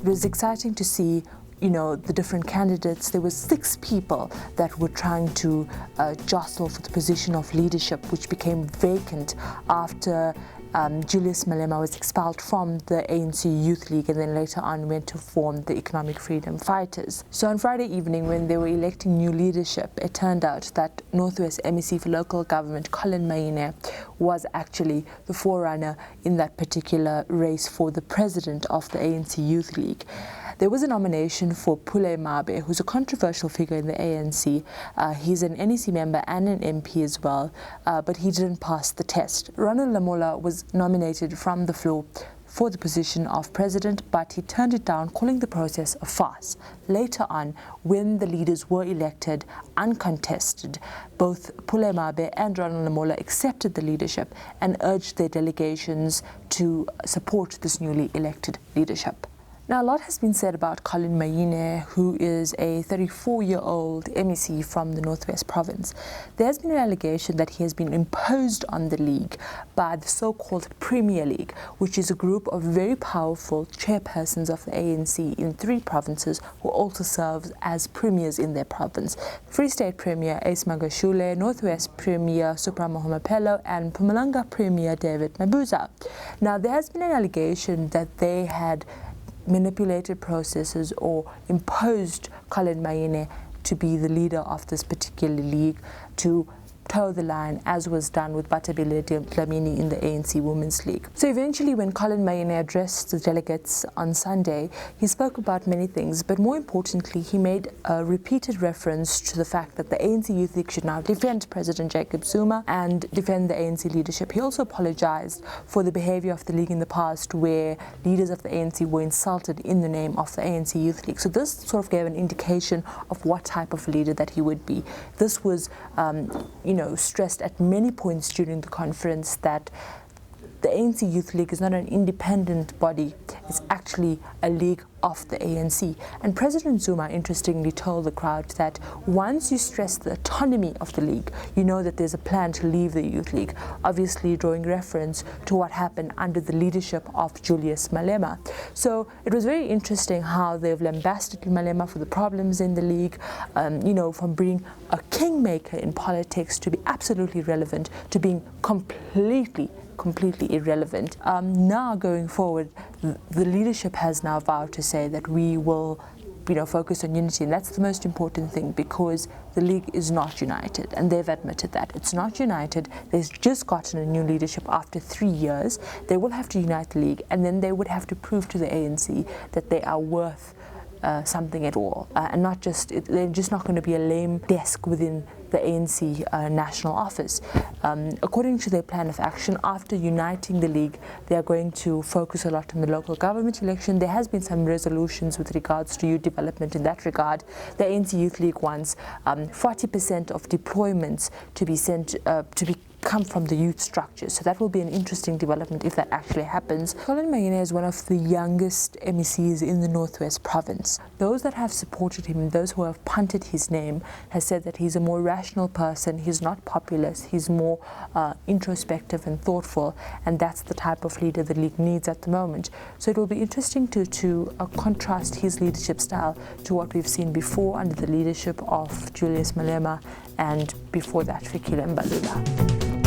was exciting to see the different candidates. There were 6 people that were trying to jostle for the position of leadership, which became vacant after Julius Malema was expelled from the ANC Youth League and then later on went to form the Economic Freedom Fighters. So on Friday evening, when they were electing new leadership, it turned out that Northwest MEC for Local Government, Collen Maine, was actually the forerunner in that particular race for the president of the ANC Youth League. There was a nomination for Collen Maine, who's a controversial figure in the ANC. He's an NEC member and an MP as well, but he didn't pass the test. Ronald Lamola was nominated from the floor for the position of president, but he turned it down, calling the process a farce. Later on, when the leaders were elected uncontested, both Collen Maine and Ronald Lamola accepted the leadership and urged their delegations to support this newly elected leadership. Now, a lot has been said about Collen Maine, who is a 34-year-old MEC from the Northwest Province. There has been an allegation that he has been imposed on the league by the so-called Premier League, which is a group of very powerful chairpersons of the ANC in 3 provinces who also serve as premiers in their province. Free State Premier Ace Magashule, Northwest Premier Supra Mahomapelo, and Mpumalanga Premier David Mabuza. Now, there has been an allegation that they had manipulated processes or imposed Collen Maine to be the leader of this particular league, to toe the line, as was done with Batabile Dlamini in the ANC Women's League. So eventually, when Collen Maine addressed the delegates on Sunday, he spoke about many things, but more importantly, he made a repeated reference to the fact that the ANC Youth League should now defend President Jacob Zuma and defend the ANC leadership. He also apologized for the behavior of the league in the past, where leaders of the ANC were insulted in the name of the ANC Youth League. So this sort of gave an indication of what type of leader that he would be. This was, stressed at many points during the conference that the ANC Youth League is not an independent body, it's actually a league of the ANC. And President Zuma interestingly told the crowd that once you stress the autonomy of the league, you know that there's a plan to leave the Youth League, obviously drawing reference to what happened under the leadership of Julius Malema. So it was very interesting how they've lambasted Malema for the problems in the league, from being a kingmaker in politics to be absolutely relevant to being completely irrelevant. Now going forward, the leadership has now vowed to say that we will focus on unity, and that's the most important thing, because the league is not united, and they've admitted that it's not united. They've just gotten a new leadership after 3 years. They will have to unite the league, and then they would have to prove to the ANC that they are worth something at all, and not just, they're just not going to be a lame desk within the ANC national office. According to their plan of action, after uniting the league, they are going to focus a lot on the local government election. There has been some resolutions with regards to youth development in that regard. The ANC Youth League wants 40% of deployments to be sent come from the youth structures. So that will be an interesting development if that actually happens. Collen Maine is one of the youngest MECs in the Northwest Province. Those that have supported him and those who have punted his name has said that he's a more rational person, he's not populist, he's more introspective and thoughtful, and that's the type of leader the league needs at the moment. So it will be interesting to contrast his leadership style to what we've seen before under the leadership of Julius Malema and before that Fikile Mbalula.